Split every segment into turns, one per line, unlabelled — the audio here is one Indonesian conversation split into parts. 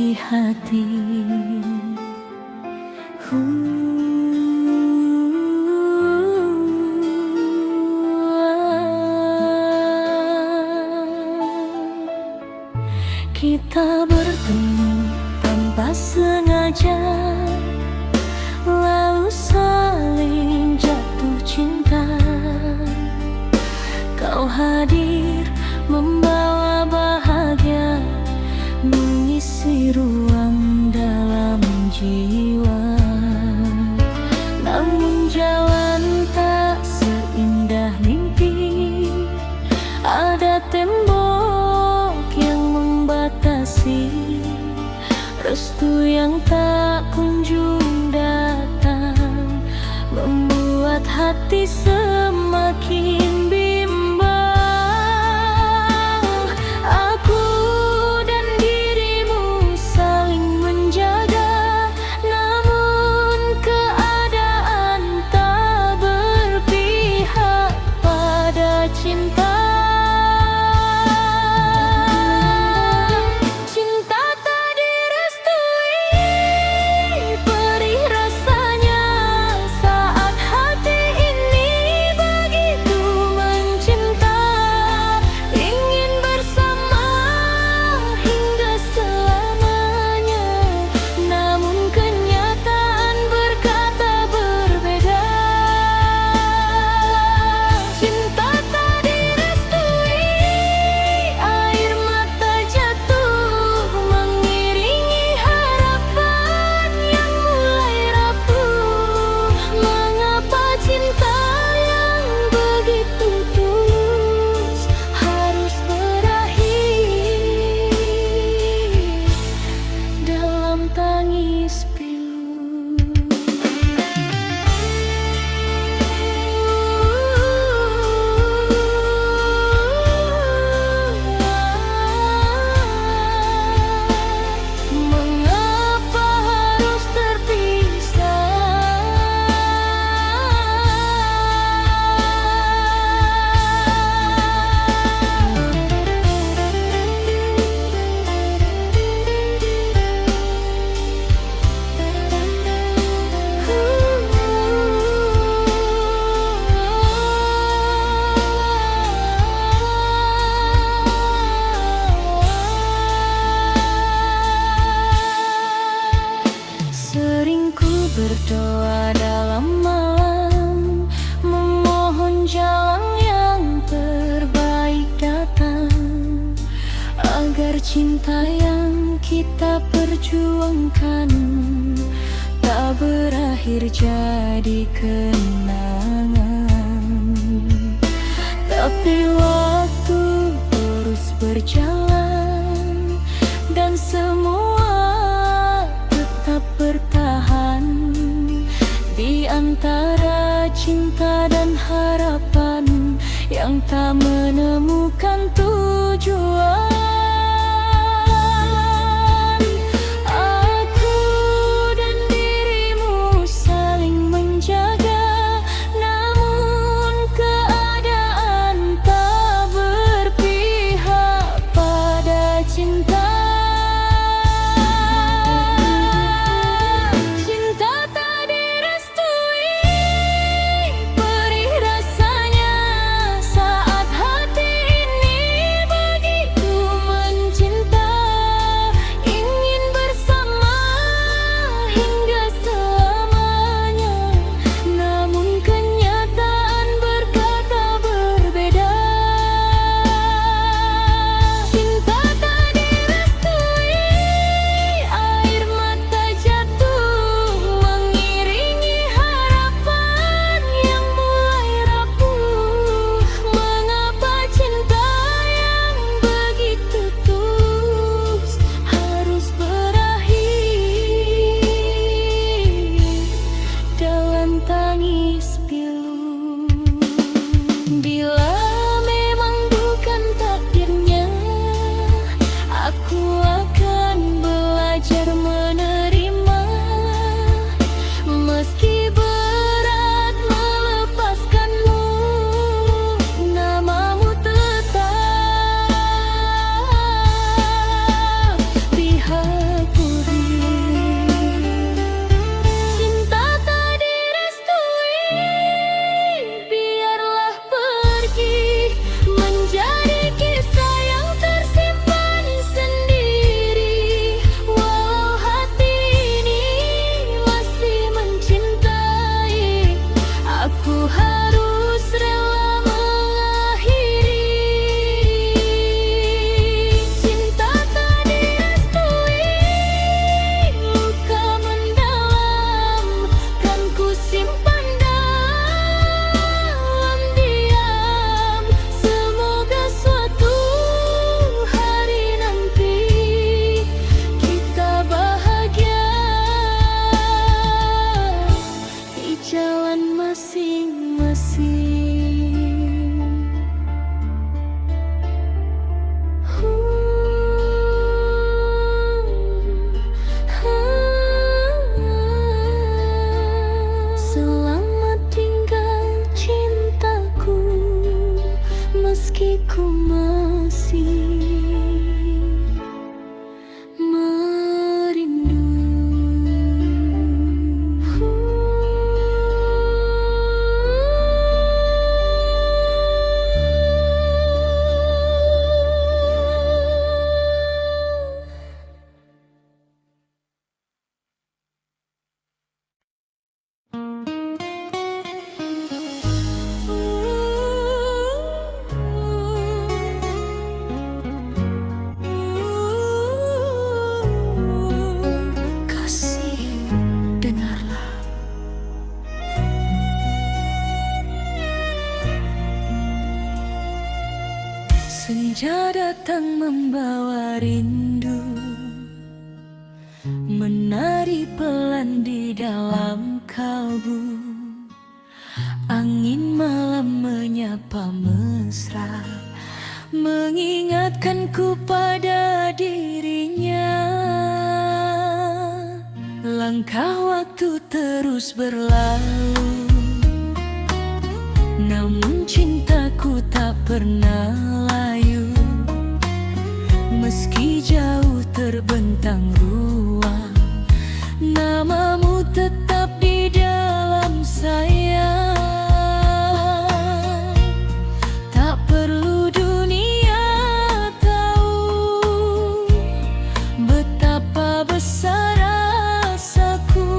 di hati. Kita bertemu tanpa sengaja, lalu saling jatuh cinta. Kau hadir membawa bahagia, mengisi ruang dalam jiwa. Namun jalan tak seindah mimpi, ada tembok yang membatasi, restu yang tak kunjung datang, membuat hati semakin bimbang. Aku dan dirimu saling menjaga, namun keadaan tak berpihak pada cinta. Berdoa dalam malam, memohon jalan yang terbaik datang, agar cinta yang kita perjuangkan tak berakhir jadi kenangan. Tapi waktu terus berjalan dan semua tetap bertahan di antara cinta dan harapan yang tak menemukan tujuan. Aku dan dirimu saling menjaga, namun keadaan tak berpihak pada datang membawa rindu, menari pelan di dalam kalbu. Angin malam menyapa mesra, mengingatkanku pada dirinya. Langkah waktu terus berlalu, namun cintaku tak pernah layu. Meski jauh terbentang ruang, namamu tetap di dalam sayang. Tak perlu dunia tahu betapa besar rasaku.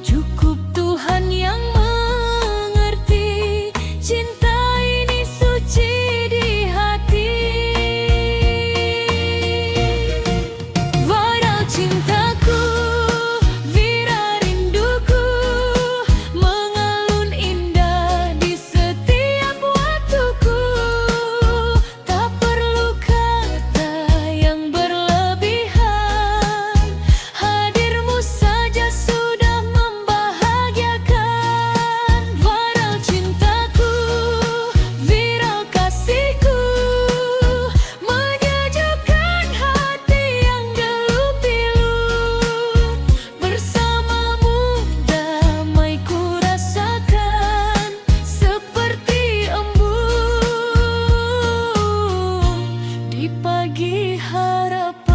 Cukup Tuhan yang mengerti, cinta ini suci di hati. Walau cintaku, wira rinduku, mengalun indah di setiap waktuku. Tak perlu kata yang berlebihan, hadirmu saja sudah membahagiakan. Walau cintaku, wira kasihku, menyejukkan hati yang dulu pilu. Bersamamu damai ku rasakan, seperti embun di pagi harapan.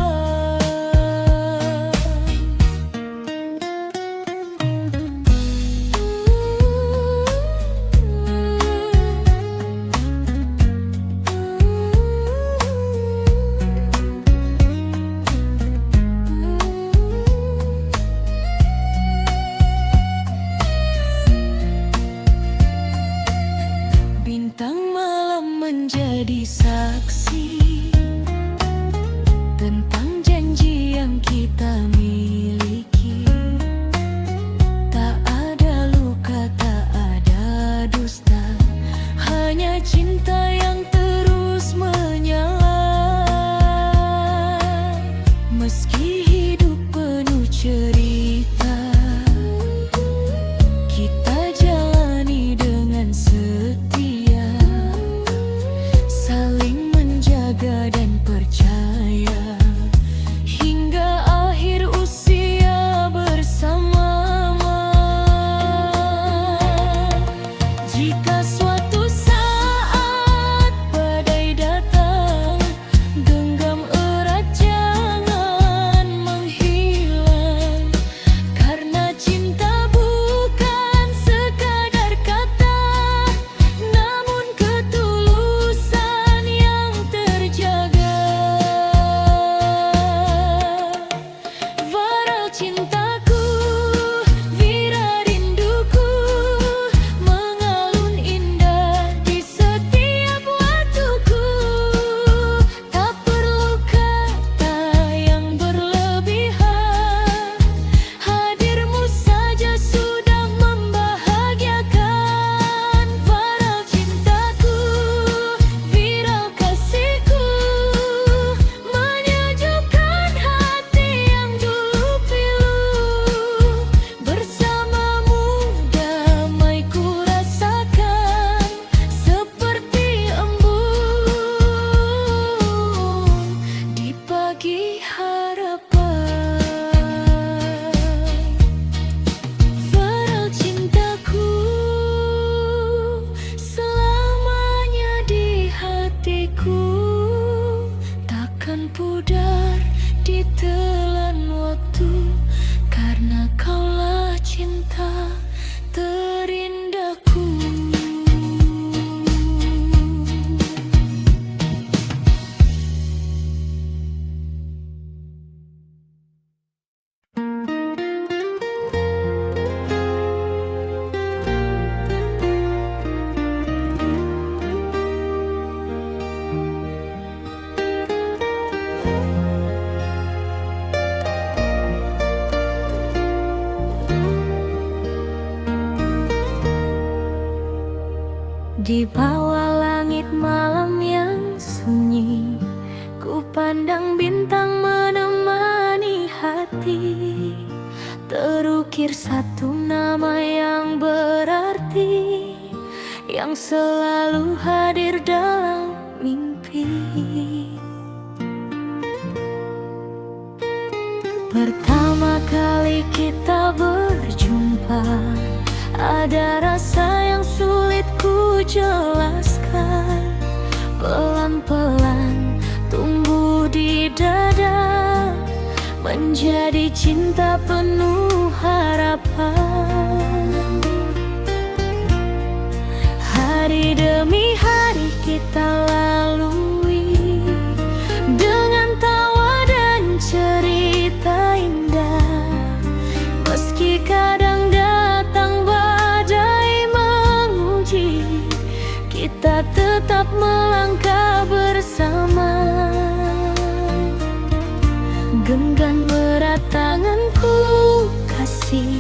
Bintang malam menjadi saksi tentang janji yang kita miliki. Tak ada luka, tak ada dusta, hanya cinta yang terus menyala. Meski hidup penuh cerita, kita jalani dengan setia, saling menjaga dan percaya hingga akhir usia bersama. Jika suatu saat badai datang, genggam erat jangan menghilang. Karena cinta bukan sekadar kata, namun ketulusan yang terjaga. Walau cintaku, wira rinduku, mengalun indah di setiap waktuku. Tak perlu kata yang berlebihan, hadirmu saja sudah membahagiakan. Walau cintaku, wira kasihku, menyejukkan hati yang dulu pilu. Bersamamu damai ku rasakan, seperti embun di pagi harapan. Walau cintaku selamanya di hatiku, takkan pudar ditelan waktu. Karena kaulah cinta terindahku. Di bawah langit malam yang sunyi, terakhir satu nama yang berarti, yang selalu hadir dalam mimpi. Pertama kali kita berjumpa, ada rasa yang sulit ku jelaskan. Pelan-pelan tumbuh di dada, menjadi cinta penuh harapan. Hari demi hari kita lalui, dengan tawa dan cerita indah. Meski kadang datang badai menguji, kita tetap melangkah bersama. Genggam erat tanganku kasih,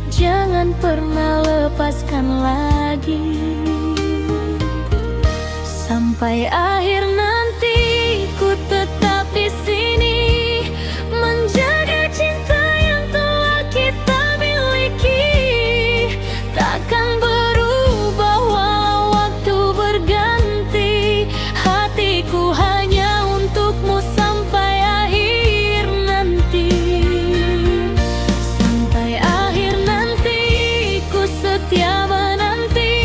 jangan pernah lepaskan lagi. Sampai akhir nanti ku tetap di sini, menjaga cinta yang telah kita miliki. Takkan berubah walau waktu berganti, hatiku hanya untukmu sampai akhir nanti. Sampai akhir nanti ku setia menanti,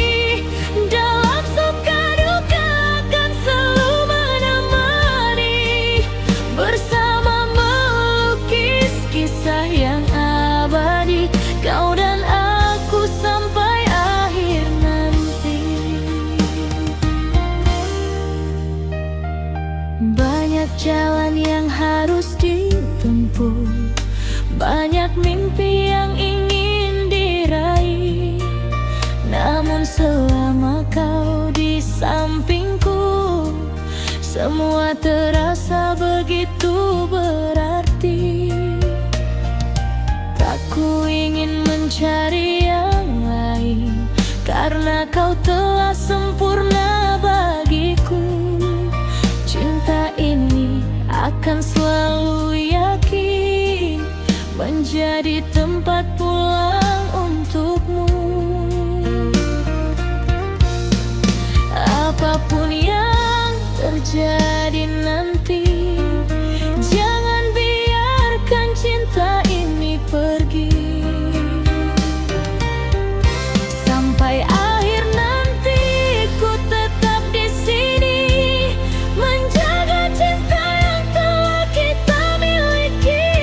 dalam suka duka akan selalu menemani, bersama melukis kisah yang abadi, kau dan aku sampai akhir nanti. Banyak jalan yang harus ditempuh, banyak mimpi yang ingin diraih. Namun selama kau di sampingku, semua terasa begitu berarti. Tak ku ingin mencari yang lain, karena kau telah sempurna bagiku. Cinta ini akan selalu yakin menjadi tempat pulang untukmu. Apapun yang terjadi nanti, jangan biarkan cinta ini pergi. Sampai akhir nanti ku tetap di sini, menjaga cinta yang telah kita miliki.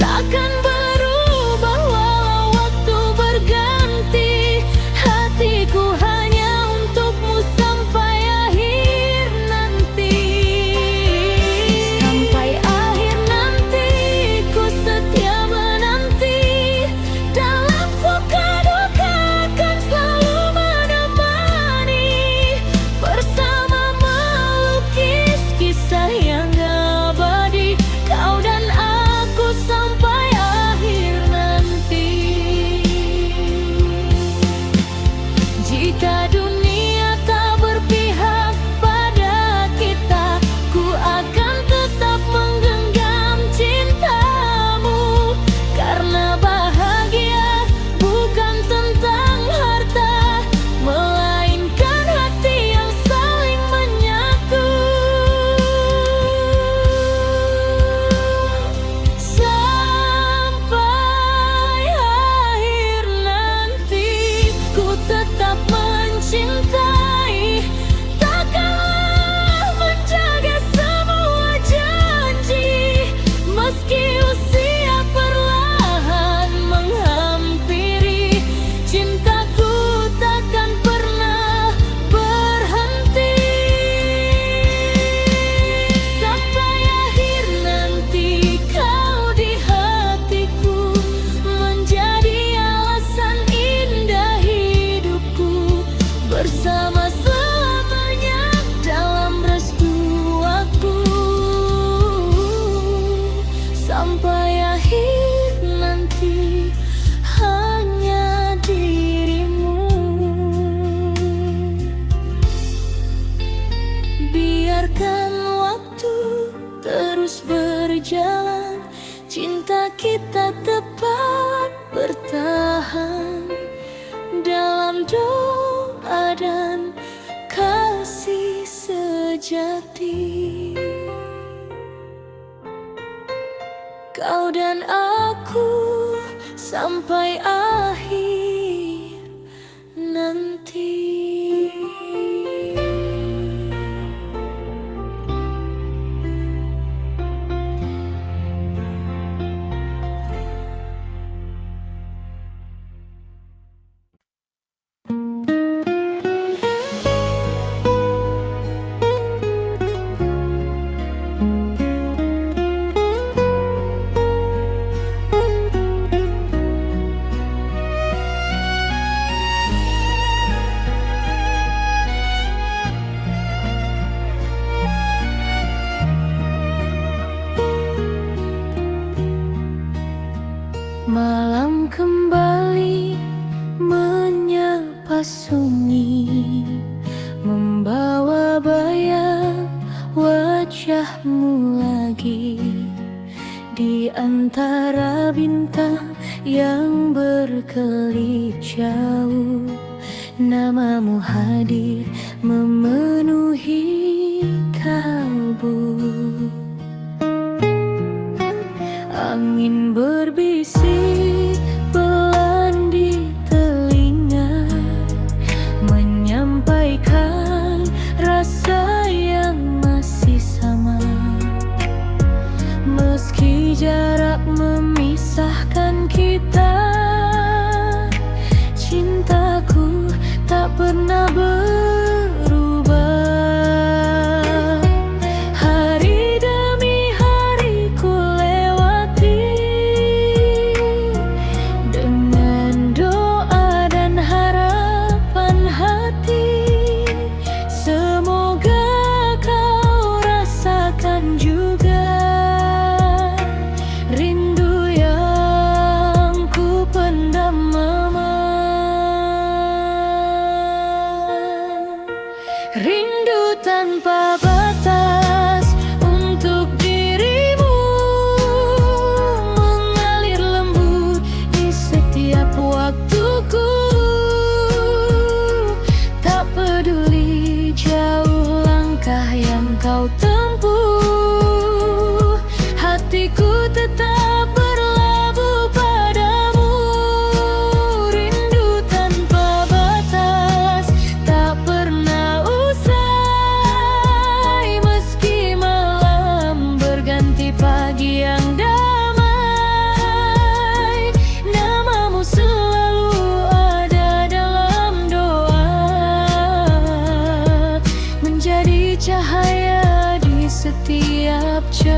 Takkan berubah walau waktu berganti, hatiku hanya untukmu sampai akhir nanti. Sampai akhir nanti ku setia menanti, dalam suka duka akan selalu menemani, bersama melukis kisah yang abadi, kau dan aku sampai akhir nanti. Jika dunia tak berpihak pada kita, ku akan tetap menggenggam cintamu. Karena bahagia bukan tentang harta, melainkan hati yang saling menyatu. Sampai akhir nanti ku tetap mencintai, takkanlah menjaga semua janji. Meski usia perlahan menghampiri, cintaku takkan pernah berhenti. Sampai akhir nanti kau di hatiku, menjadi alasan indah hidupku, bersama selamanya dalam restu aku. Sampai akhir nanti hanya dirimu. Biarkan waktu terus berjalan, cinta kita tepat kau dan aku sampai akhir nanti. Malam kembali menyapa sunyi, membawa bayang wajahmu lagi di antara bintang yang berkelip jauh. Namamu hadir memenuhi kalbu. Angin berbisik pelan di telinga, menyampaikan rasa yang masih sama. Meski jarak memisahkan kita, cintaku tak pernah berubah. Hari demi hari ku lewati dengan doa dan harapan hati. Semoga kau rasakan juga rindu yang ku pendam lama. Rindu tanpa batas untuk dirimu, mengalir lembut di setiap waktuku. Tak peduli jauh langkah yang kau tempuh, hatiku tetap berlabuh padamu. Rindu tanpa batas tak pernah usai, meski malam berganti pagi yang damai. Namamu selalu ada dalam doa, menjadi cahaya di setiap cerita.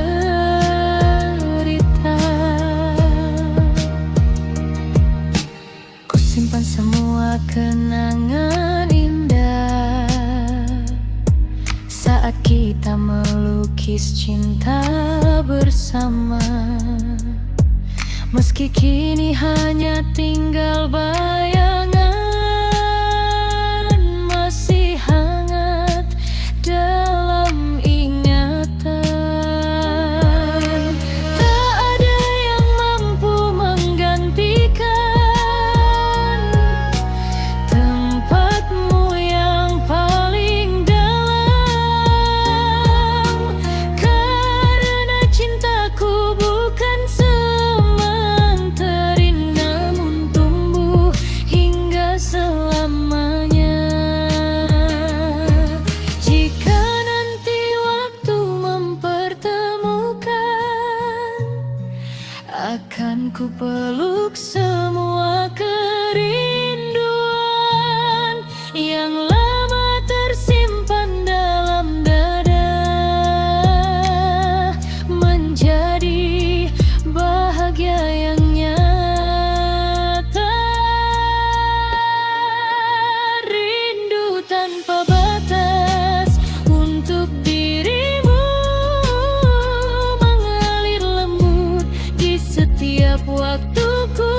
Ku simpan semua kenangan indah saat kita melukis cinta bersama. Meski kini hanya tinggal bayangan, masih hangat dalam ingatan. Tak ada yang mampu menggantikan tempatmu yang paling dalam. Karena cintaku bukan semen terindah, namun tumbuh hingga selamanya. Jika nanti waktu mempertemukan, akan ku peluk semua kerinduan yang lama tersimpan dalam dada, menjadi bahagia yang nyata. Rindu tanpa batas untuk dirimu, mengalir lembut di setiap waktuku.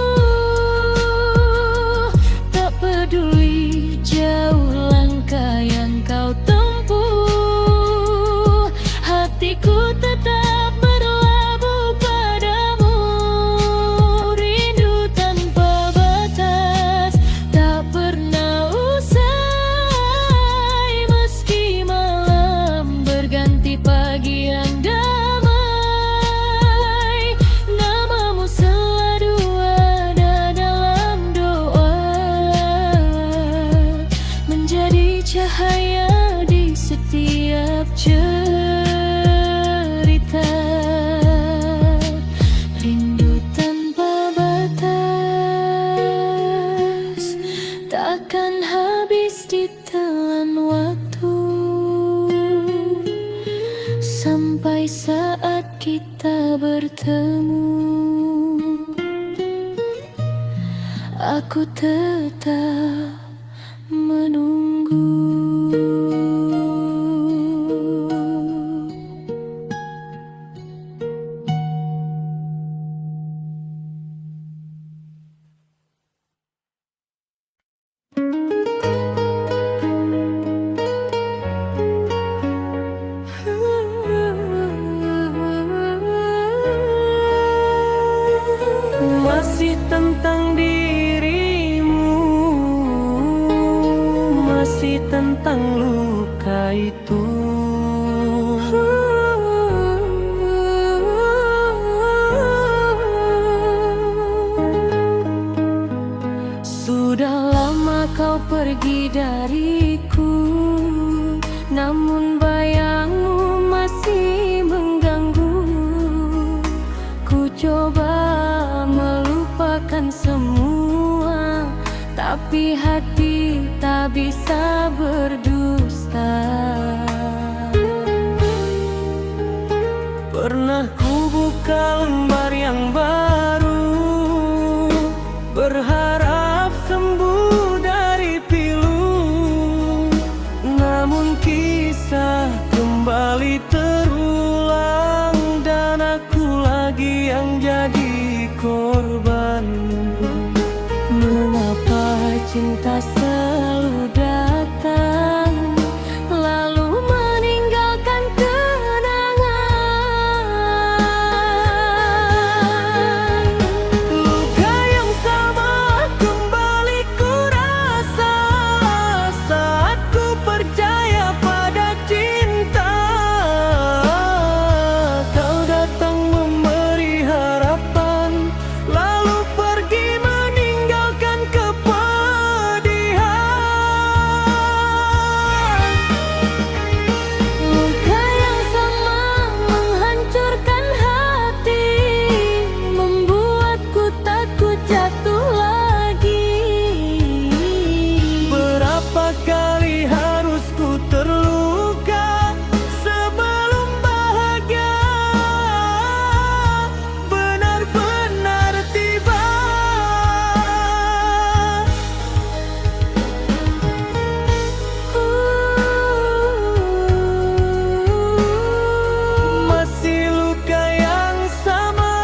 kita bertemu, aku tetap menunggu. Masih tentang dirimu, masih tentang luka itu. Sudah lama kau pergi dariku, namun bayangmu masih mengganggu. Ku coba melupakan semua, tapi hati tak bisa berdusta. Pernah ku buka lembar yang baru, berharap sembuh dari pilu, namun kisah kembali terulang, dan aku lagi yang jadi korban. Mengapa cinta selalu datang lalu meninggalkan kenangan? Luka yang sama kembali ku rasa saat ku percaya pada cinta. Kau datang memberi harapan, lalu pergi meninggalkan kepedihan. Luka yang sama menghancurkan hati, membuatku takut jatuh lagi. Berapa kali harus ku terluka sebelum bahagia benar-benar tiba. Masih luka yang sama.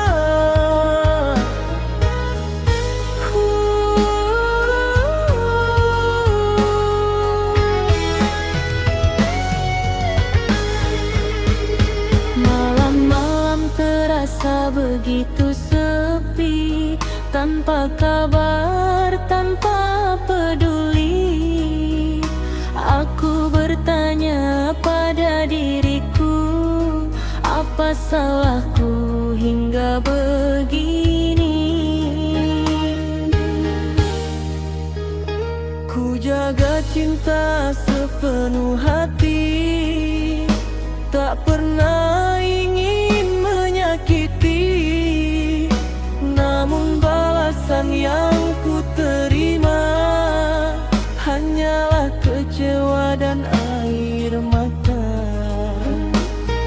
Malam-malam terasa begitu sepi, tanpa kabar, tanpa peduli. Aku bertanya pada diriku, apa salahku hingga begini? Ku jaga cinta sepenuh hati, tak pernah ingin menyakiti, namun balasan yang ku terima hanyalah kecewa dan air mata.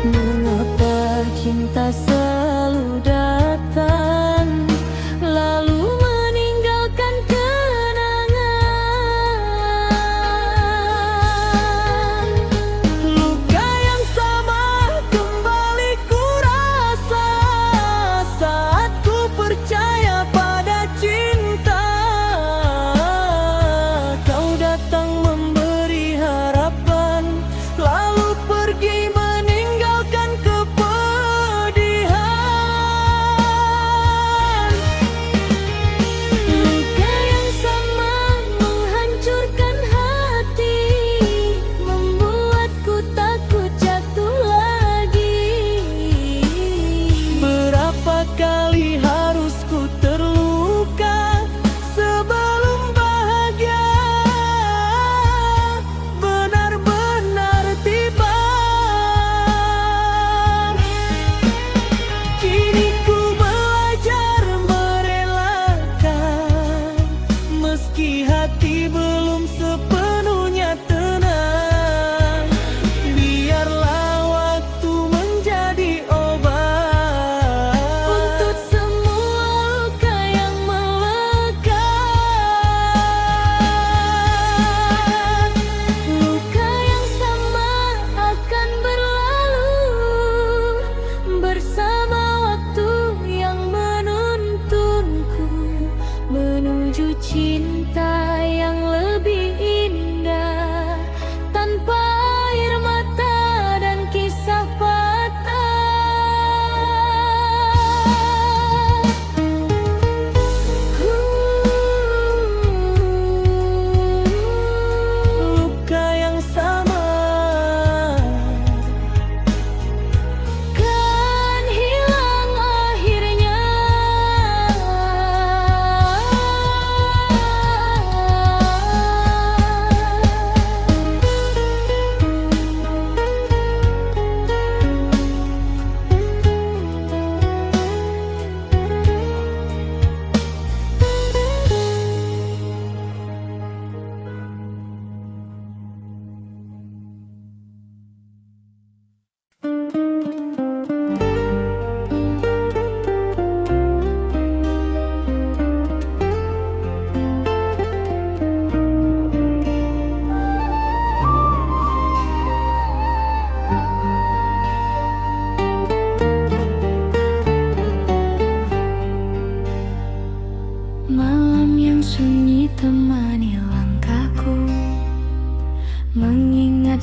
Mengapa cinta selalu datang lalu meninggalkan kenangan? Luka yang sama kembali ku rasa saat ku percaya pada cinta.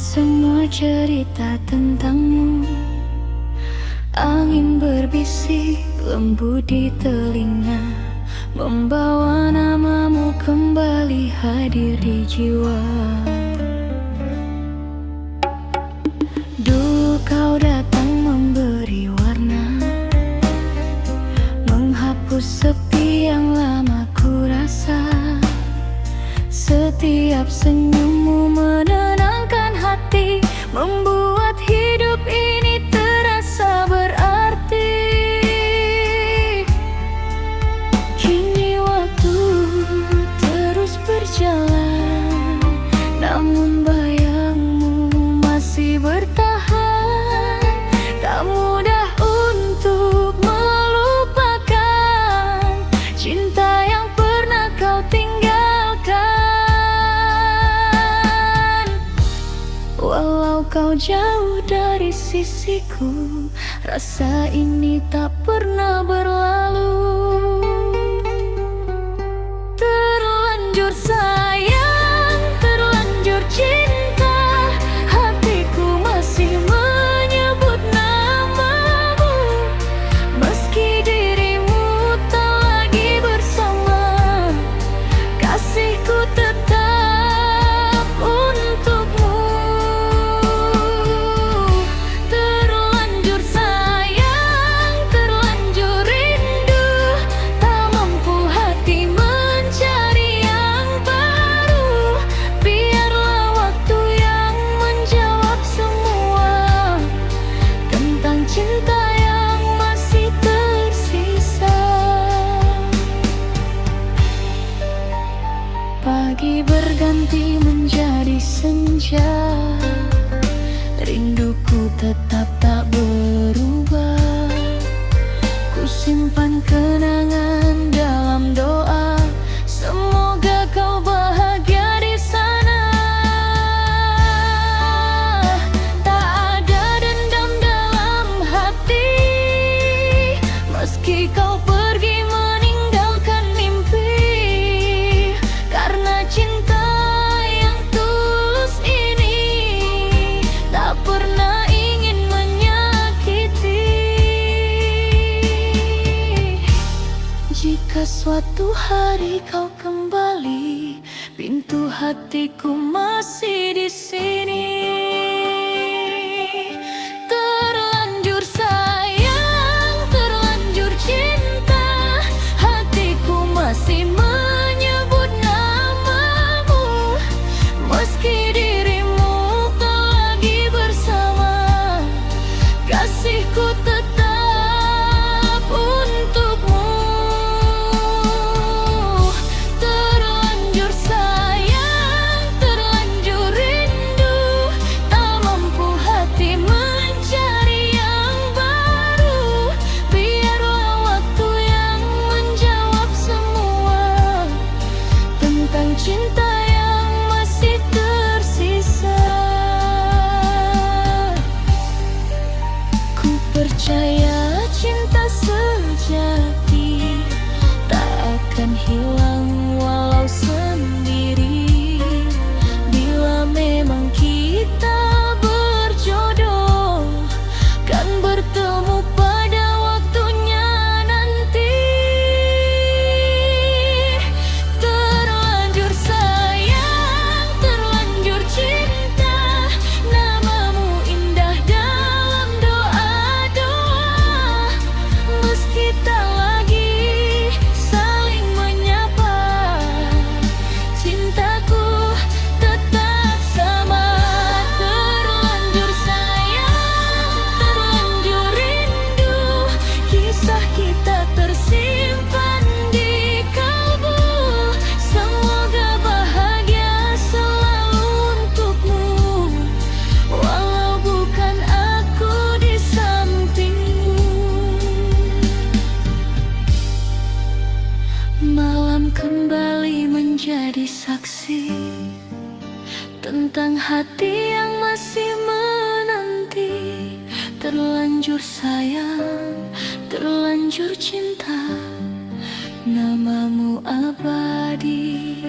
semua cerita tentangmu. Angin berbisik lembut di telinga, membawa namamu kembali hadir di jiwa. Dulu kau datang memberi warna, menghapus sepi yang lama ku rasa. Setiap senyummu menenangkan hati, membuat hidup ini terasa berarti. Kini waktu terus berjalan, namun bayangmu masih bertahan. Tak mudah untuk melupakan cinta yang pernah kau tinggalkan. Walau kau jauh dari sisiku, rasa ini tak pernah berlalu. Terlanjur sayang, terlanjur cinta, hatiku masih menyebut namamu. Meski dirimu tak lagi bersama, kasihku tetap untukmu. Terlanjur sayang, terlanjur rindu, tak mampu hati mencari yang baru. Biarlah waktu yang menjawab semua tentang cinta yang masih tersisa. Pagi berganti menjadi senja, rinduku tetap tak berubah. Ku simpan kenangan dalam doa, semoga kau bahagia di sana. Tak ada dendam dalam hati, meski kau pergi meninggalkan mimpi. Karena cinta yang tulus ini tak pernah ingin menyakiti. Jika suatu hari kau kembali, pintu hatiku masih di sini. Terlanjur sayang, terlanjur cinta, hatiku masih menyebut namamu. Meski dirimu tak lagi bersama, kasihku tetap untukmu. Terlanjur sayang, terlanjur rindu, tak mampu hati mencari yang baru. Biarlah waktu yang menjawab semua tentang cinta yang masih tersisa. Ku percaya cinta sejati tak akan hilang walau sendiri. Bila memang kita berjodoh, kan bertemu pada waktunya nanti. Terlanjur sayang, terlanjur cinta, namamu indah dalam doa-doa. Meski tak lagi saling menyapa, cintaku tetap sama. Terlanjur sayang, terlanjur rindu, kisah kita tersimpan di kalbu. Semoga bahagia selalu untukmu, walau bukan aku di sampingmu. Malam kembali menjadi saksi tentang hati yang masih menanti. Terlanjur sayang, terlanjur cinta, namamu abadi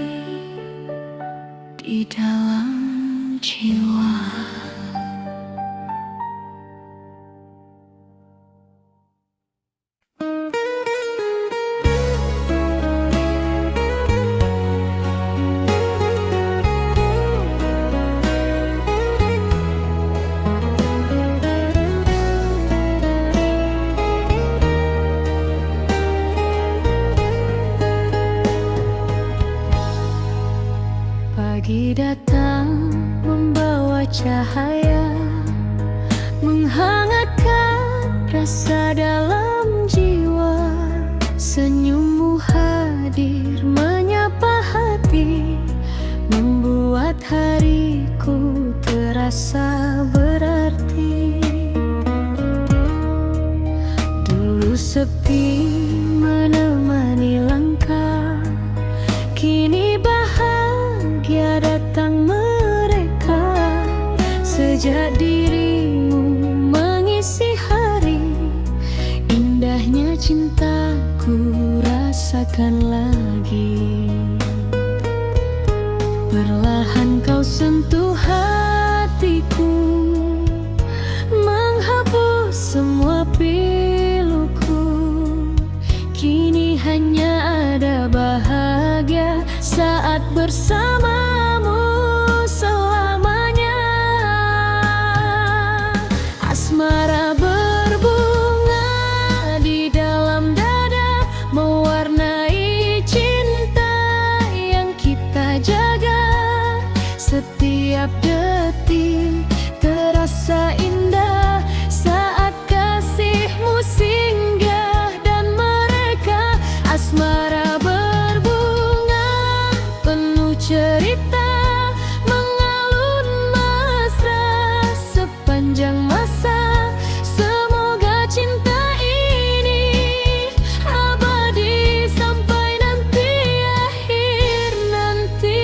di dalam cinta. jiwa. Pagi datang membawa cahaya, menghangatkan rasa dalam jiwa. Senyummu hadir menyapa hati, membuat hariku terasa berarti. Dulu sepi menemani langkah, kini bahagia datang mereka. Sejak dirimu mengisi hari, indahnya cintaku rasakan lagi. Perlahan kau sentuh hatiku, menghapus semua piluku. Kini hanya ada bahagia saat bersamamu selamanya. Asmara berbunga di dalam dada, mewarnai cinta yang kita jaga. Setiap detik terasa indah saat kasihmu singgah dan mereka. Asmara berbunga penuh cerita, mengalun mesra sepanjang masa. Semoga cinta ini abadi sampai nanti akhir nanti.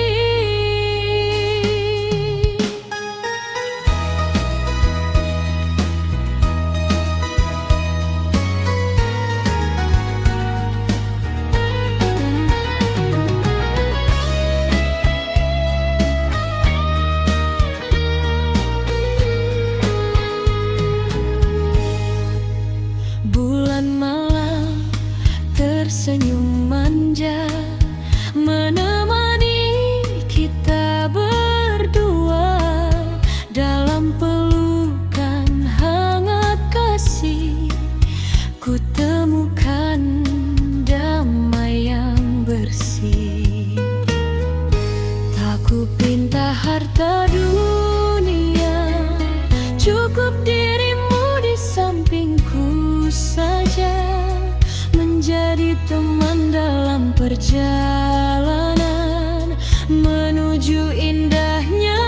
Bulan malam tersenyum manja, menemani kita berdua. Dalam pelukan hangat kasih, ku temukan damai yang bersih. Tak ku pinta harta dunia, cukup dirimu di sampingku saja, menjadi teman dalam perjalanan menuju indahnya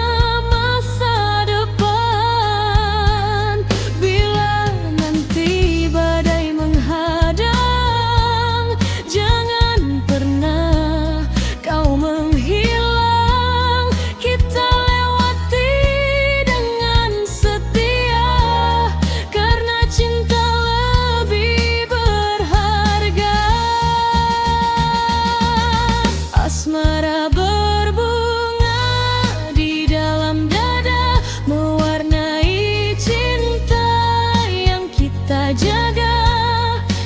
masa depan. Bila nanti badai menghadang, jangan pernah kau menghilang. Kita lewati dengan setia, karena cinta lebih berharga. Asmara berbunga di dalam dada, mewarnai cinta yang kita jaga.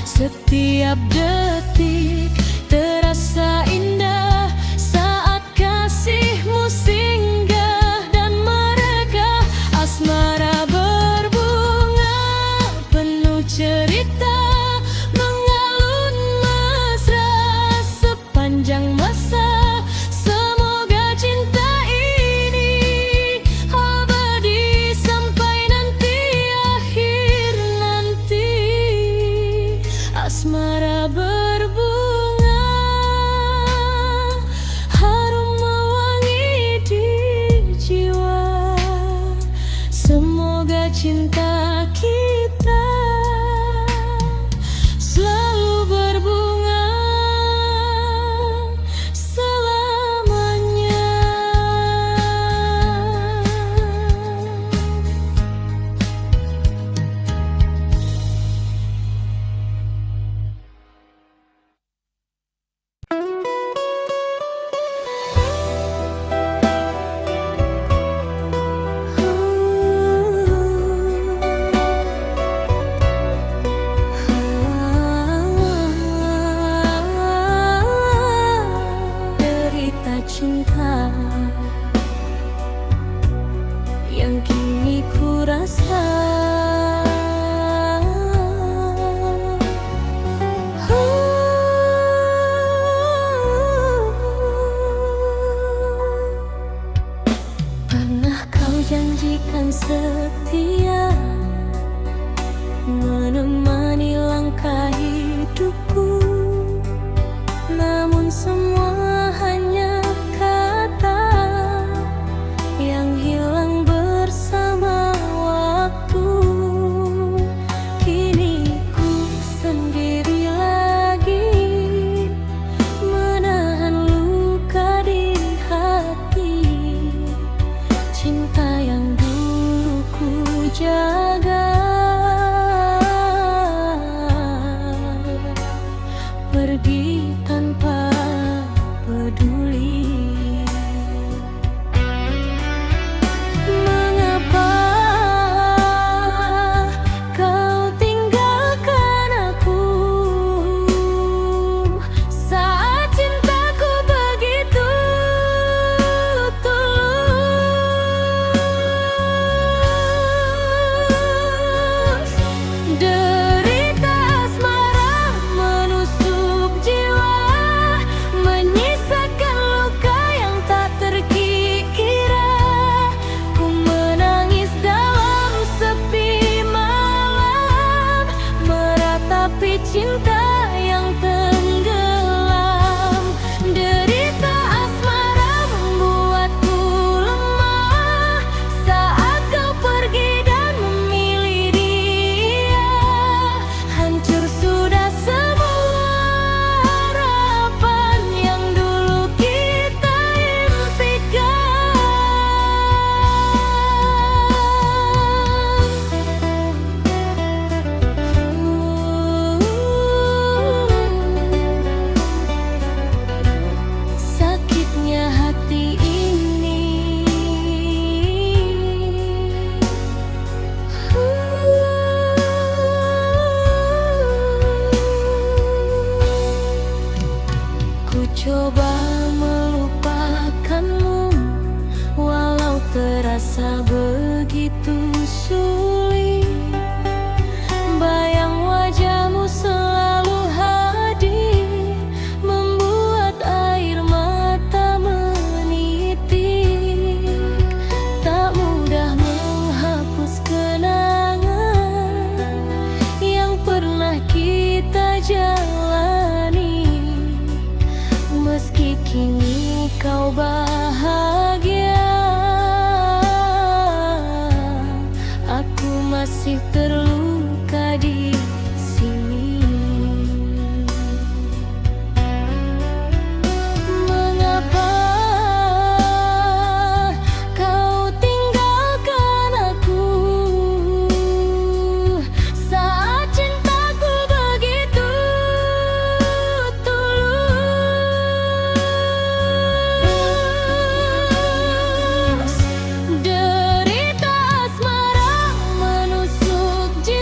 Setiap detik terasa indah saat kasihmu singgah dan mereka. Asmara berbunga penuh cerita, mengalun mesra sepanjang masa. Semoga cinta ini abadi sampai nanti akhir nanti. Asmara berbunga, harum mewangi di jiwa. Semoga cinta kita selalu berbunga selamanya. Pernah kau janjikan setia menemani langkah hidupku, namun semua hanya kata yang hilang bersama waktu. Kini ku sendiri lagi menahan luka di hati. Cinta yang dulu ku jaga pergi tanpa peduli. Mengapa kau tinggalkan aku saat cintaku begitu tulus? Derita asmara menusuk jiwa, menyisakan luka yang tak terkira. Ku menangis dalam sepi malam, meratapi cinta yang tenggelam. Derita asmara membuatku lemah saat kau pergi dan memilih dia. Hancur sudah semua harapan yang dulu kita impikan. Sakitnya hati ini, ku coba melupakanmu, walau terasa begitu sulit. Bayang wajahmu selalu hadir, membuat air mata menitik. Tak mudah menghapus kenangan yang pernah kita jalani. Meski kini kau bahagia, aku masih terluka di sini. Mengapa kau tinggalkan aku saat cintaku begitu tulus? Derita asmara menusuk jiwa,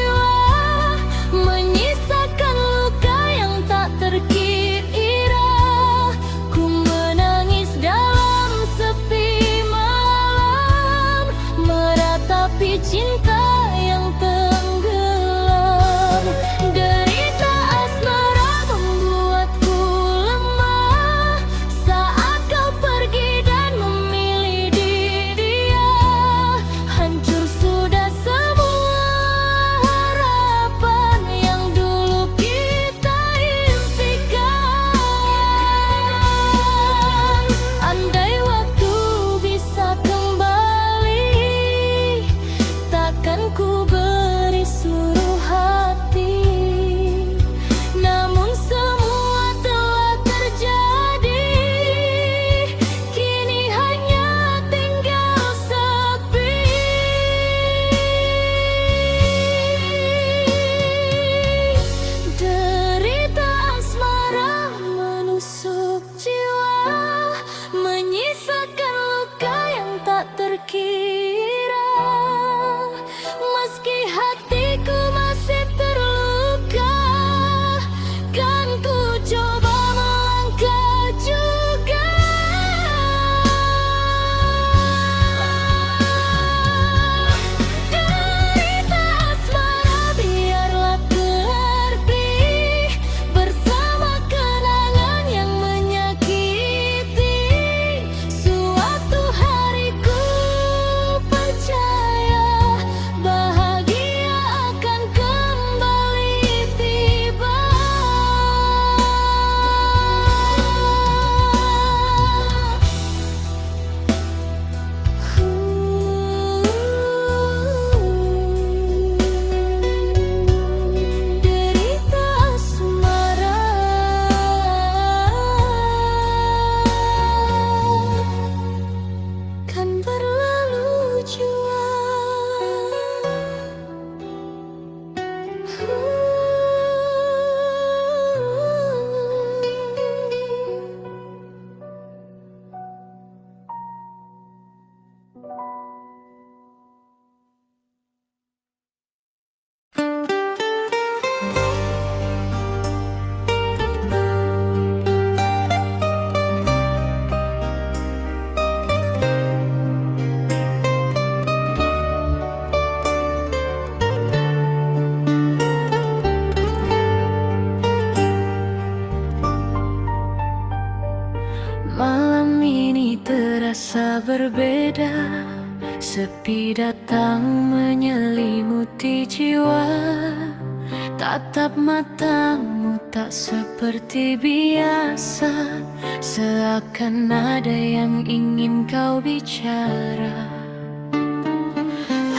berbeda, sepi datang menyelimuti jiwa. Tatap matamu tak seperti biasa, seakan ada yang ingin kau bicara.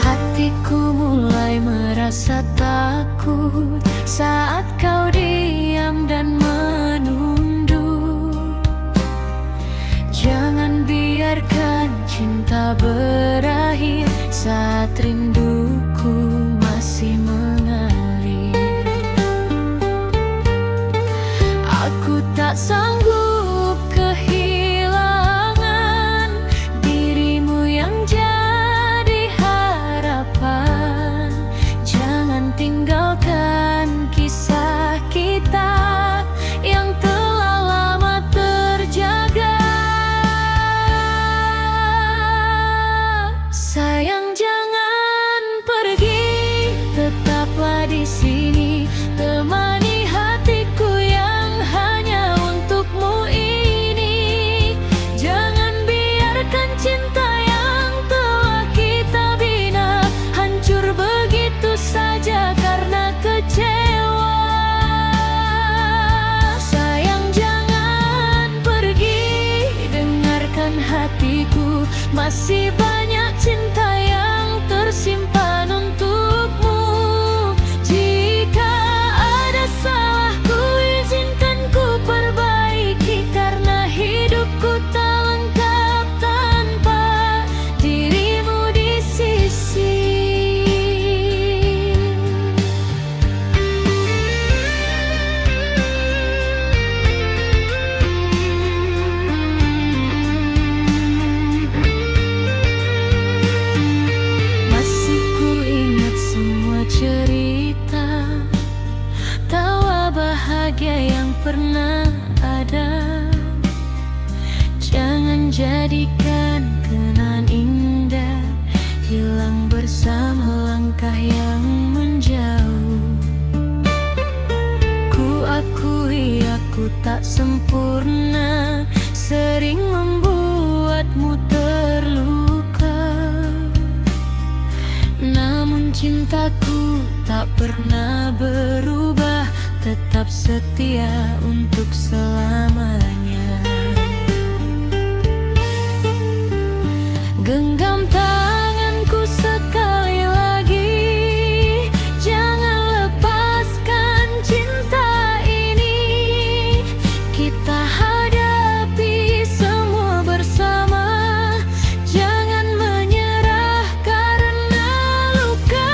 Hatiku mulai merasa takut saat kau diam dan menunduk. Jangan biarkan cinta berakhir saat rinduku masih mengalir. Aku tak sanggup kehilangan dirimu yang jadi harapan. Jangan tinggalkan kisah kita yang telah lama terjaga. Sayang, jangan pergi, tetaplah di sini, temani hatiku yang hanya untukmu ini. Jangan biarkan cinta yang telah kita bina hancur begitu saja karena kecewa. Sayang, jangan pergi, dengarkan hatiku, masih banyak cinta yang tersimpan untukmu. Jika ada salahku, izinkan ku perbaiki, karena hidupku tak lengkap tanpa dirimu di sisi. Masih ku ingat semua cerita, tawa bahagia yang pernah ada. Jangan jadikan kenangan indah hilang bersama langkah yang menjauh. Ku akui aku tak sempurna, sering membuatmu terluka. Namun cintaku tak pernah berubah, tetap setia untuk selamanya. Genggam tanganku sekali lagi, jangan lepaskan cinta ini. Kita hadapi semua bersama, jangan menyerah karena luka.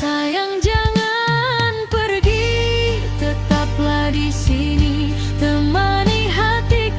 Sayang, jangan pergi, tetaplah di sini, temani hatiku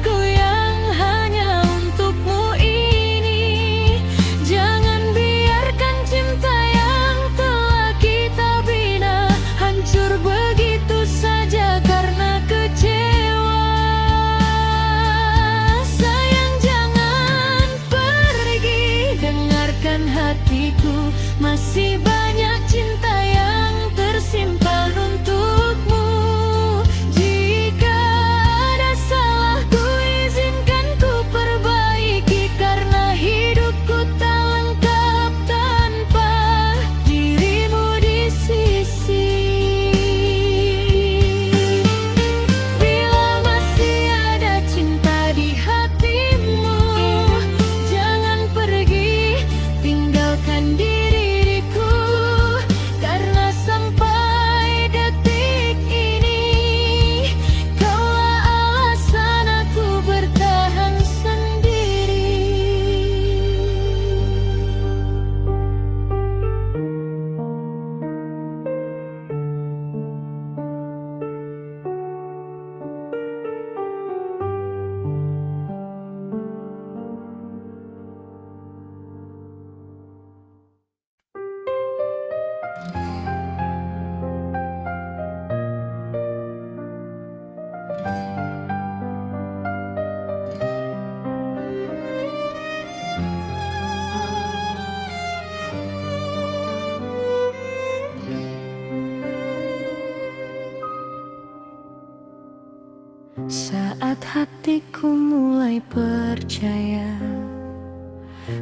Saat hatiku mulai percaya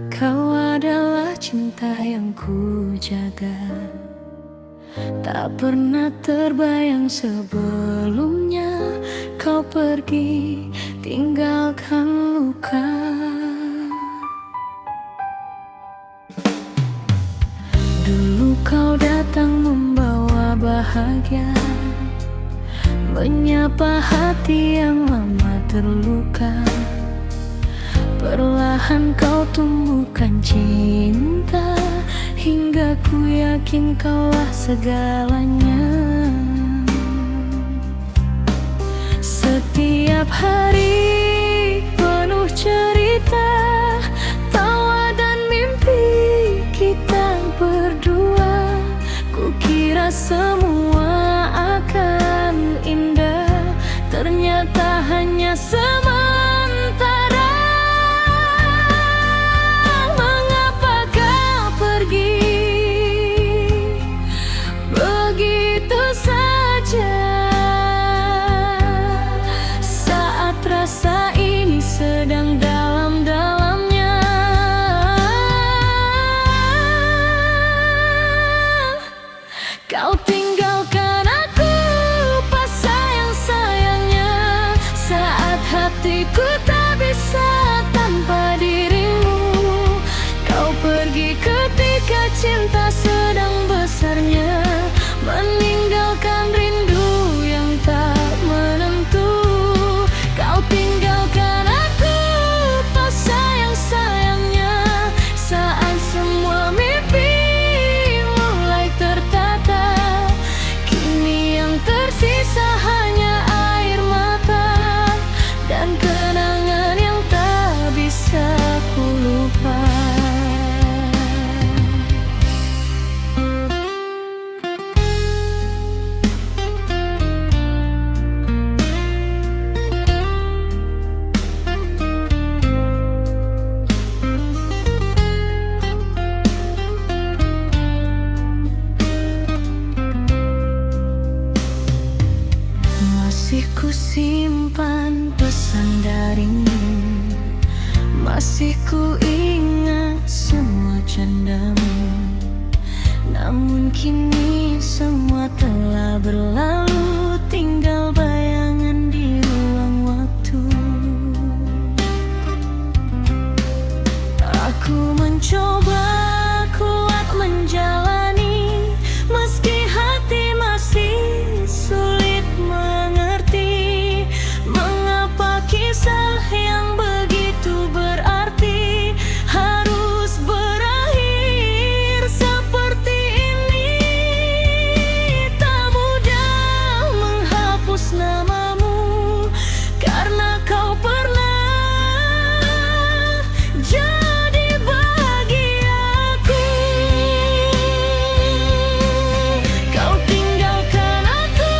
kau adalah cinta yang ku jaga, tak pernah terbayang sebelumnya kau pergi tinggalkan luka. Dulu kau datang membawa bahagia, menyapa hati yang lama terluka. Perlahan kau tumbuhkan cinta, hingga ku yakin kaulah segalanya. Setiap hari penuh cerita, tawa dan mimpi kita berdua. Kukira semua akan indah, ternyata hanya sementara. Mengapa kau pergi begitu saja, saat rasa ini sedang dalam-dalamnya? Kau tinggalkan aku pas sayang-sayangnya, saat hatiku tak bisa tanpa dirimu. Kau pergi ketika cinta sedang besarnya, meninggalkan rindu yang tak menentu. Kau tinggalkan aku pas sayang-sayangnya, saat semua mimpi mulai tertata. Kini yang tersisa hanya air mata dan kenangan yang tak bisa ku lupa. Masih ku simpan pesan darimu, masih ku ingat semua candamu. Namun kini semua telah berlalu, tinggal bayangan di ruang waktu. Aku mencoba kuat menjalani, meski hati masih sulit mengerti. Mengapa kisah yang begitu berarti harus berakhir seperti ini? Tak mudah menghapus namamu, karena kau pernah jadi bahagiaku. Kau tinggalkan aku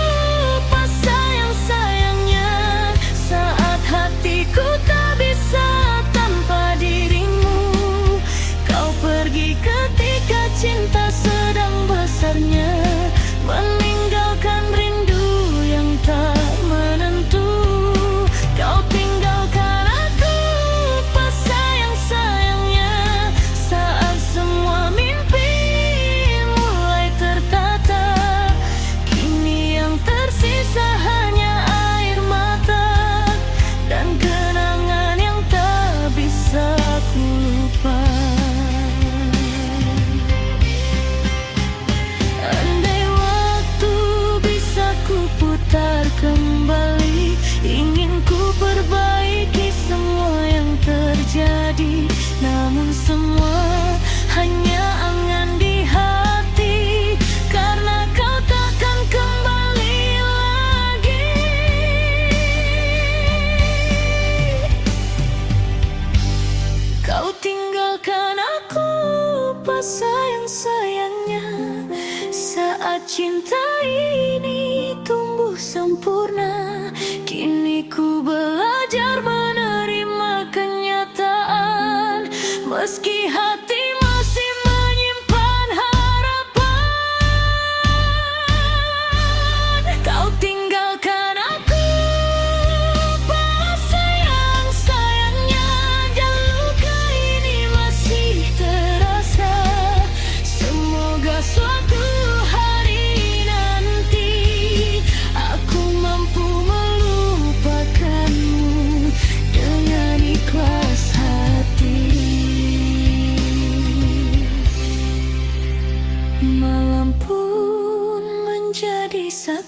pas sayang-sayangnya, saat hatiku tak bisa tanpa dirimu. Kau pergi ketika cinta sedang besarnya, meninggalkan rindu yang tak menentu. Kau tinggalkan aku pas sayang-sayangnya, saat semua mimpi mulai tertata. Kini yang tersisa hanya air mata dan kenangan yang tak bisa ku lupa. Andai waktu bisa ku putar kembali, ingin ku perbaiki semua yang terjadi. Namun semua hanya angan di hati, karena kau takkan kembali lagi. Kau tinggalkan aku pas sayang-sayangnya, saat cinta ini tumbuh sempurna. Kini ku belajar menerima kenyataan, meski hati masih menyimpan harapan. Kau tinggalkan aku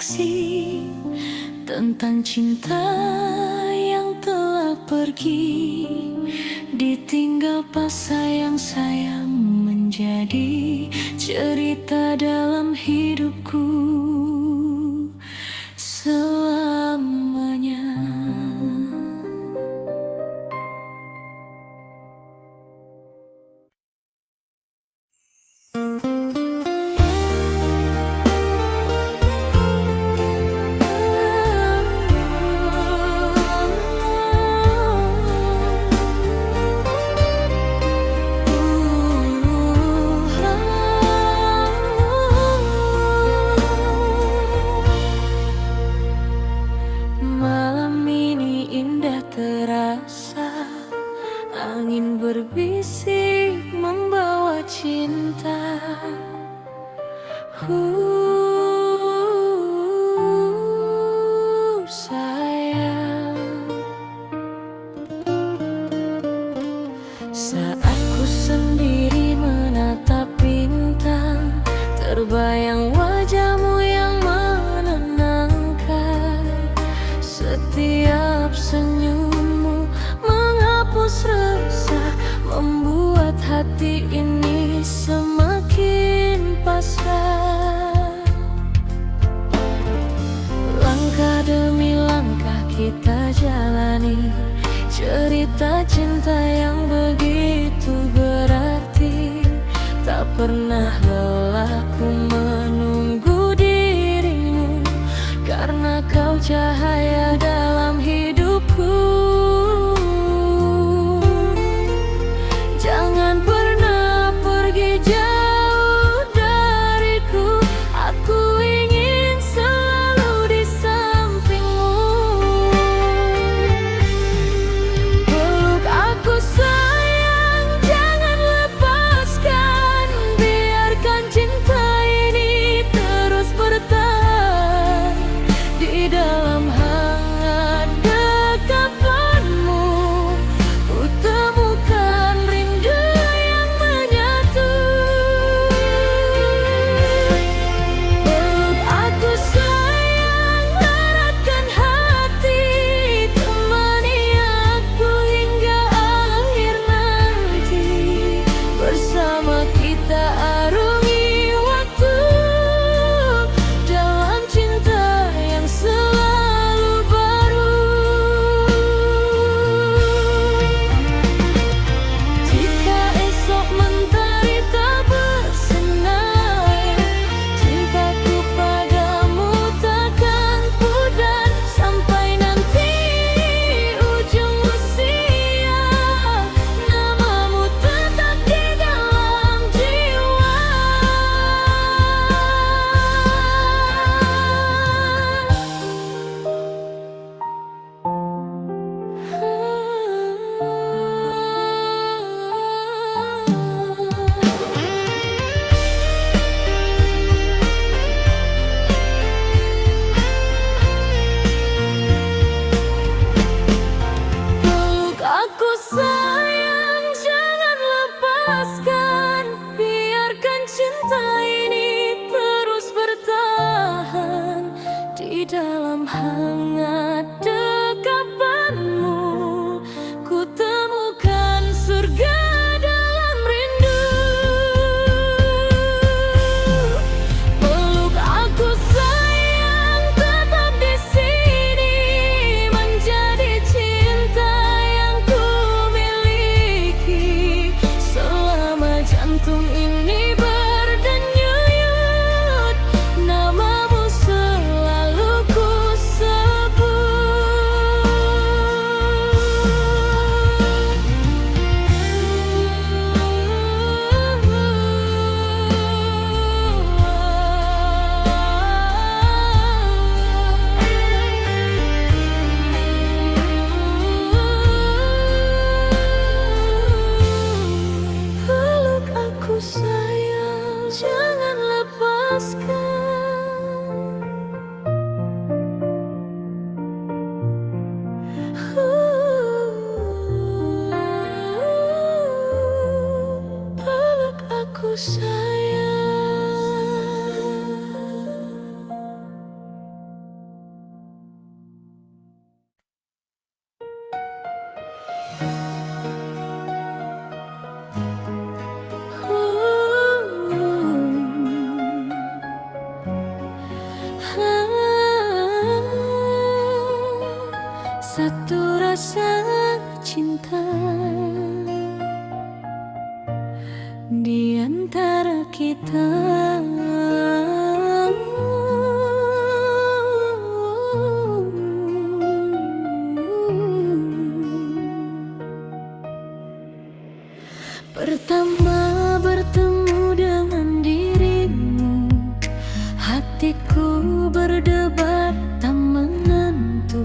saksi tentang cinta yang telah pergi, ditinggal pas sayang-sayang menjadi cerita dalam hidupku selamanya. Malam ini indah terasa, angin berbisik membawa cinta. Sayang, saat ku sendiri menatap bintang, terbayang wajahmu yang menenangkan. Setiap senyummu menghapus resah, membuat hati ini semakin pasrah. Langkah demi langkah kita jalani cerita cinta yang begitu berarti. Tak pernah lelah ku menunggu dirimu, karena kau cahaya dalam hidupku. Jangan pernah pergi jauh dariku, aku ingin selalu di sampingmu. Peluk aku sayang, jangan lepaskan, biarkan cinta ini terus bertahan. Di dalam hangat dekapanmu, ku temukan rindu yang menyatu. Peluk aku sayang, eratkan hati, temani aku hingga akhir nanti. Bersama kita arungi waktu dalam cinta yang selalu baru. Jika esok mentari tak bersinar, cintaku padamu takkan pudar. Sampai nanti ujung usia, namamu tetap di dalam jiwa. Peluk aku sayang, jangan lepaskan, biarkan cinta ini terus bertahan. Di dalam hangat dekapanmu, ku temukan surga dalam rindu. Peluk aku sayang, tetap di sini, menjadi cinta yang ku miliki. Selama jantung ini berdenyut, namamu selalu ku sebut. Peluk aku sayang, jangan lepaskan. Peluk aku sayang. Satu rasa cinta di antara kita. Pertama bertemu dengan dirimu, hatiku berdebar tak menentu.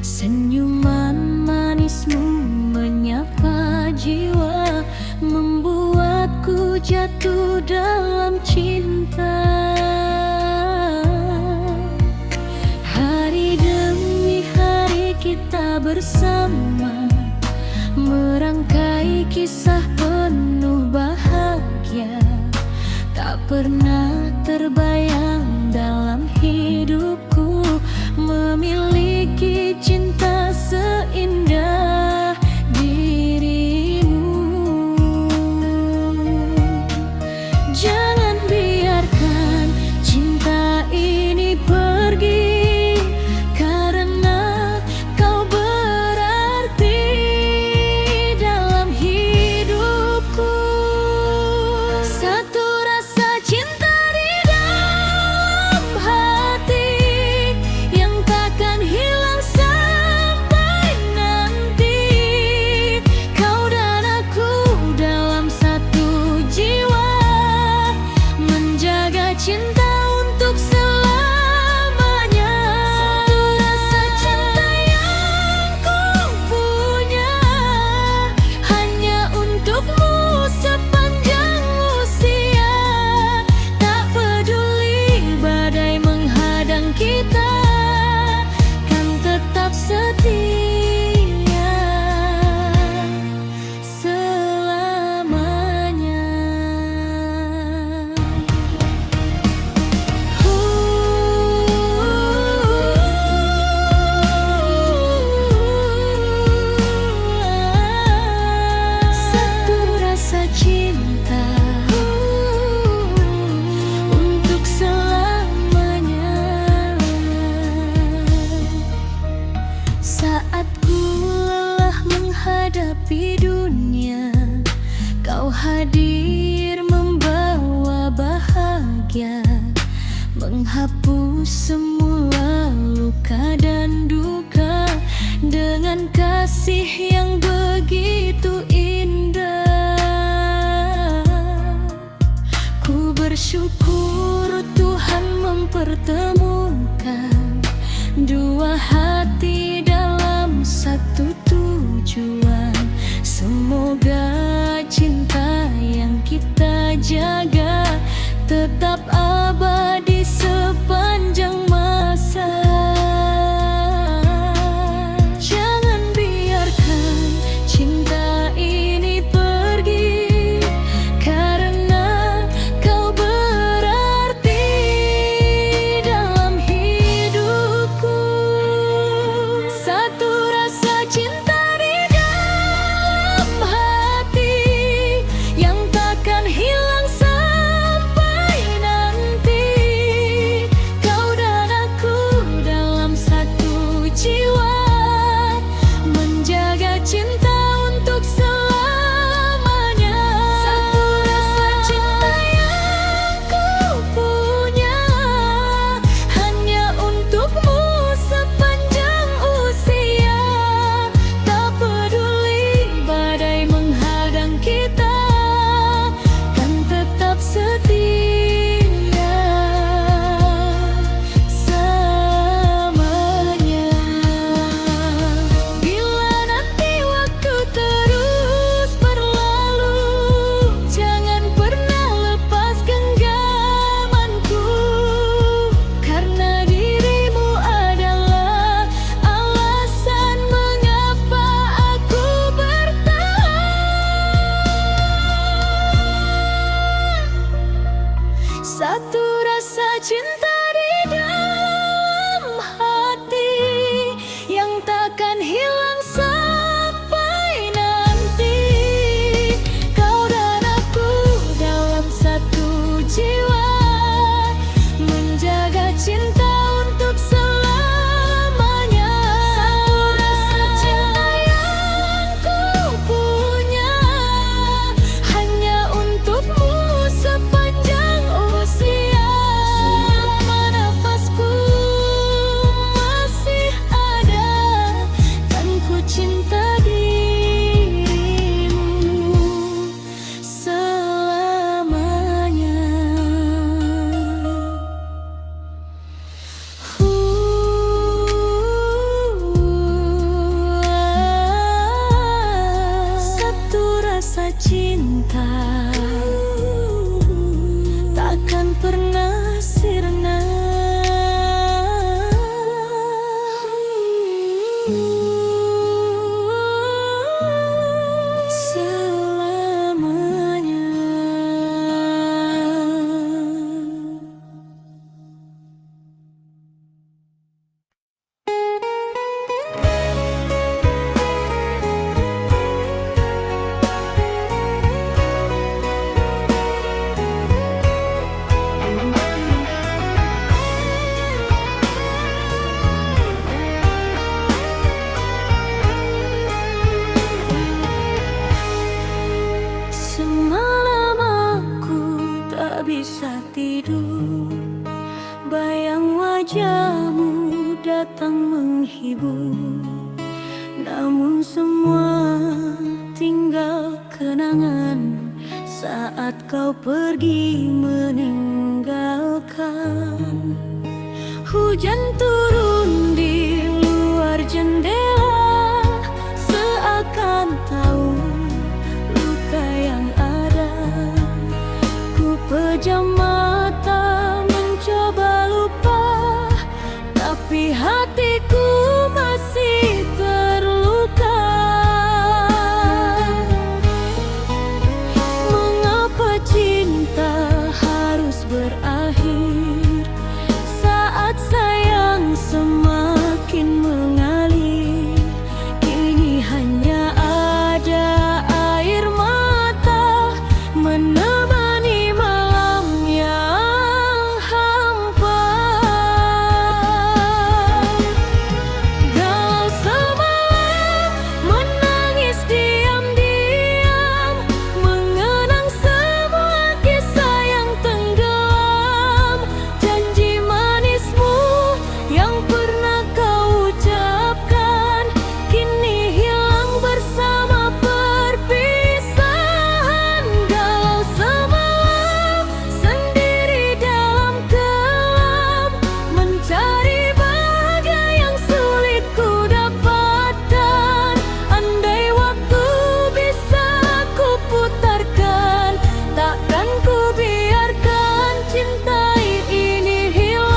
Senyuman manismu menyapa jiwa, membuatku jatuh dalam cinta. Hari demi hari kita bersama, merangkai kisah penuh bahagia. Tak pernah terbayang dalam hidupku memiliki cinta seindah dirimu. Jangan biarkan cinta ini pergi, karena kau berarti dalam hidupku. Satu rasa cinta di dalam hati yang takkan hilang sampai nanti. Kau dan aku dalam satu jiwa, menjaga cinta untuk selamanya. Satu rasa cinta yang ku punya, hanya untukmu sepanjang usia. Tak peduli badai menghadang kita, kan tetap setia selamanya. Satu rasa cinta untuk selamanya. Saat ku lelah menghadapi dunia, kau hadir membawa bahagia, menghapus semua luka dan duka dengan kasih yang begitu indah. Ku bersyukur Tuhan mempertemukan dua hati dalam satu tujuan. Semoga cinta yang kita jaga tetap abadi sepanjang masa. Jangan biarkan cinta ini pergi, karena kau berarti dalam hidupku. Satu rasa cinta di dalam hati yang takkan hilang sampai nanti. Kau dan aku dalam satu jiwa, menjaga cinta untuk selamanya. Satu rasa cinta yang ku punya, hanya untukmu sepanjang usia. Tak peduli badai menghadang kita, kan tetap setia selamanya. Bila nanti waktu terus berlalu, jangan pernah lepas genggamanku, karena dirimu adalah alasan mengapa aku bertahan. Satu rasa cinta di dalam hati yang takkan hilang sampai nanti. Kau dan aku dalam satu jiwa, menjaga cinta untuk selamanya. Satu menghibur. Namun semua tinggal kenangan saat kau pergi meninggalkan. Hujan turun di luar jendela, seakan tahu luka yang ada. Ku pejam mata mencoba lupa, tapi hatiku masih terluka. Mengapa cinta harus berakhir saat sayang semakin mengalir? Kini hanya ada air mata menemani malam yang hampa. Galau semalam menangis diam-diam, mengenang semua kisah yang tenggelam. Janji manismu yang pernah kau ucapkan kini hilang bersama perpisahan. Galau semalam sendiri dalam kelam, mencari bahagia yang sulit ku dapatkan. Andai waktu bisa ku putarkan, takkan ku biarkan cinta ini hilang.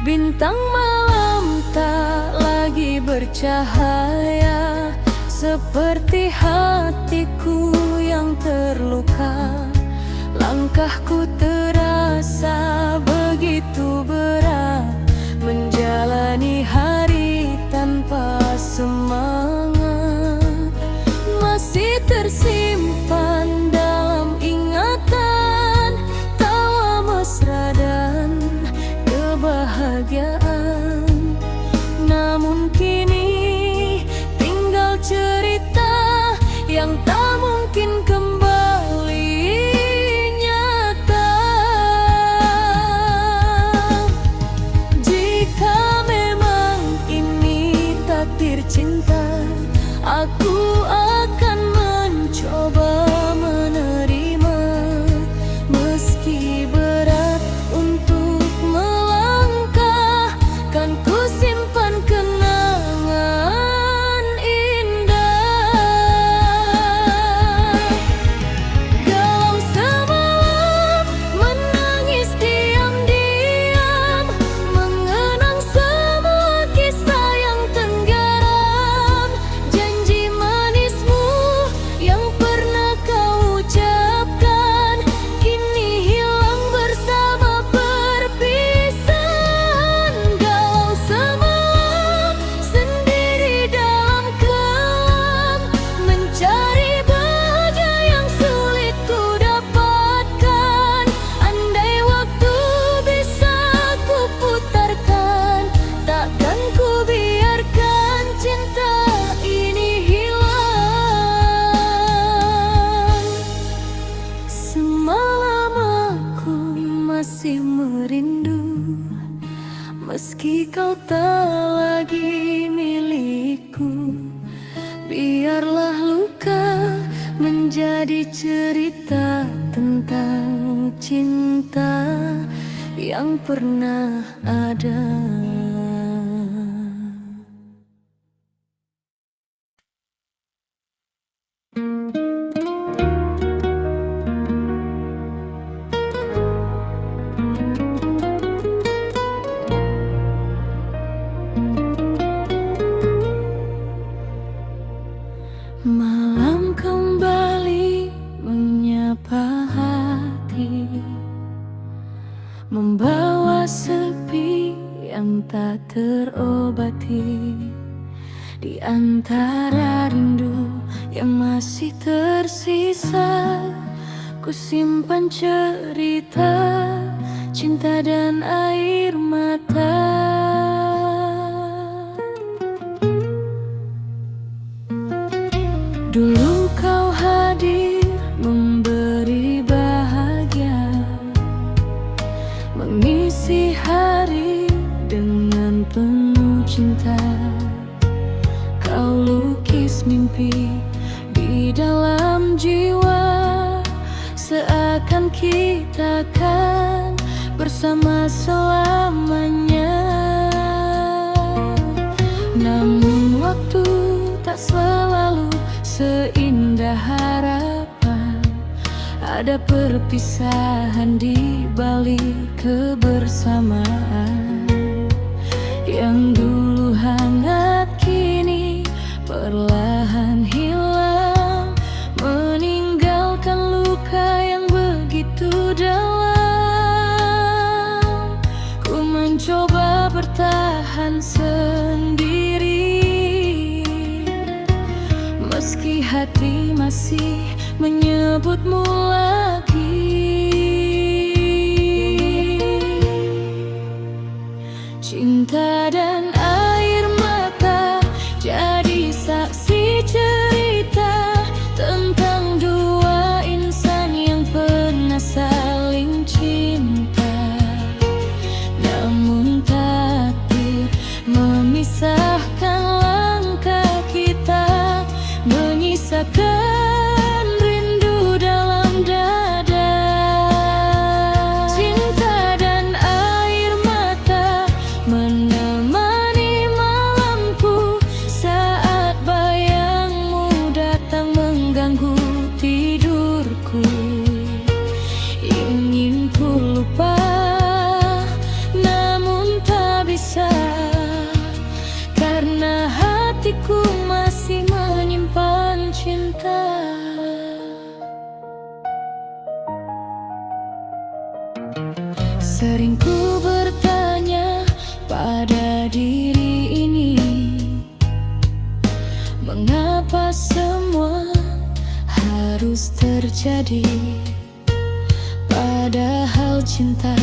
Bintang malam tak lagi bercahaya, seperti hatiku yang terluka. Langkahku terasa begitu berat, menjalani hari tanpa semangat. Masih tersimpan dalam ingatan tawa mesra dan kebahagiaan. Namun kini tinggal cerita yang tak mungkin kembali nyata. Jika memang ini takdir cinta, aku akan mencoba menerima, meski berat untuk melangkah. Kan ku simpan kenangan indah. Galau semalam menangis diam-diam, mengenang semua kisah yang tenggelam. Janji manismu yang pernah kau ucapkan kini hilang bersama perpisahan. Galau semalam sendiri dalam kelam, mencari bahagia yang sulit ku dapatkan. Andai waktu bisa ku putarkan, takkan ku biarkan cinta ini hilang. Semalam aku masih merindu, meski kau tak lagi milikku. Biarlah luka menjadi cerita tentang cinta yang pernah ada. Malam kembali menyapa hati, membawa sepi yang tak terobati. Di antara rindu yang masih tersisa. Ku simpan cerita, cinta dan air mata. Dulu kau hadir memberi bahagia, mengisi hari dengan penuh cinta. Kau lukis mimpi di dalam jiwa, seakan kita kan bersama selamanya. Namun waktu tak selalu seindah harapan. Ada perpisahan di balik kebersamaan. Yang dulu hangat kini perlahan hilang, meninggalkan luka yang begitu dalam. Ku mencoba bertahan sendiri, meski hati masih menyebutmu lagi. Cinta dan air mata jadi saksi cerita tentang dua insan yang pernah saling cinta. Namun takdir memisahkan langkah kita, menyisakan rindu dalam dada. Cinta dan air mata menemani malamku saat bayangmu datang mengganggu tidurku. Ingin ku lupa, namun tak bisa, karena hatiku masih menyimpan cinta. Sering ku bertanya pada diri ini, mengapa semua harus terjadi? Padahal cinta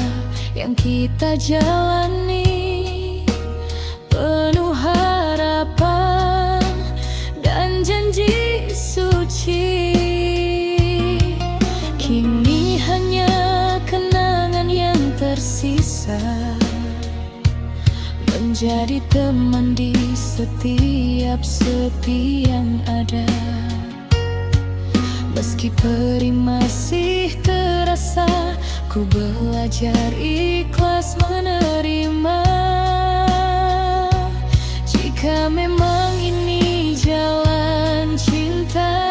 yang kita jalani penuh harapan dan janji suci. Kini hanya kenangan yang tersisa, menjadi teman di setiap sepi yang ada. Meski perih masih terasa, ku belajar ikhlas menerima. Jika memang ini jalan cinta,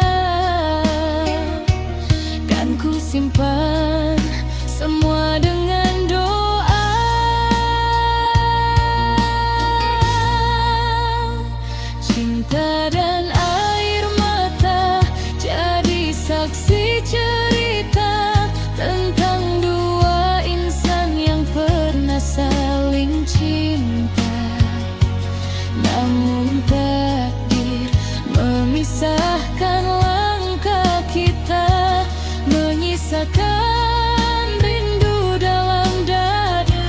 kan ku simpan semua dengan doa. Cinta dan air mata jadi saksi cerita tentang dua insan yang pernah saling cinta. Namun takdir memisahkan langkah kita, menyisakan rindu dalam dada.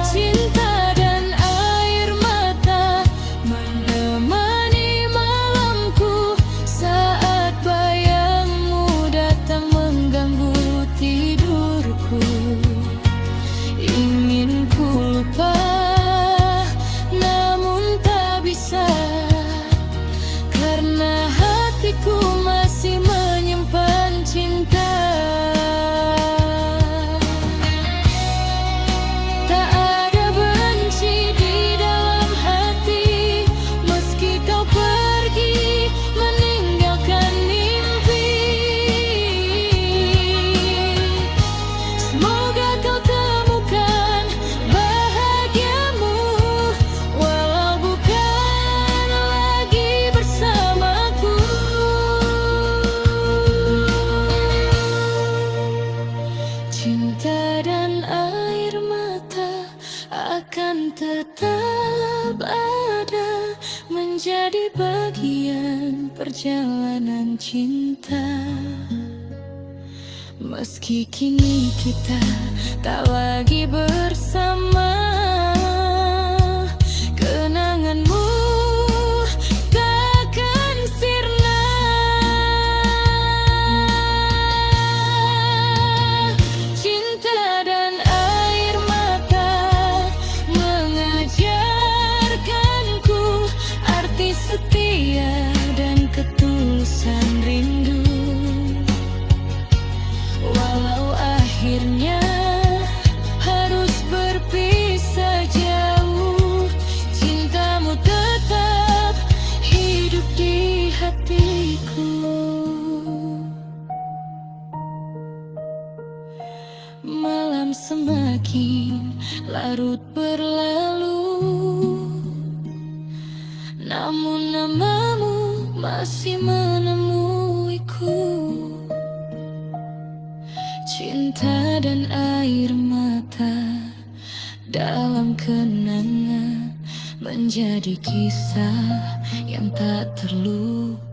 Cinta dan air mata menemani malamku saat bayangmu datang mengganggu tidurku. Ingin ku lupa, namun tak bisa, karena hatiku masih menyimpan cinta. Tak ada benci di dalam hati, meski kau pergi meninggalkan mimpi. Semoga kau temukan bahagiamu, walau bukan lagi bersamaku. Cinta dan air mata akan tetap ada, menjadi bagian perjalanan cinta. Meski kini kita tak lagi bersama, kenanganmu takkan sirna. Cinta dan air mata mengajarkanku arti setia dan ketulusan rindu. Walau akhirnya harus berpisah jauh, cintamu tetap hidup di hatiku. Malam semakin larut berlalu, namun namamu masih menemuiku. Cinta dan air mata dalam kenangan menjadi kisah yang tak terlupakan.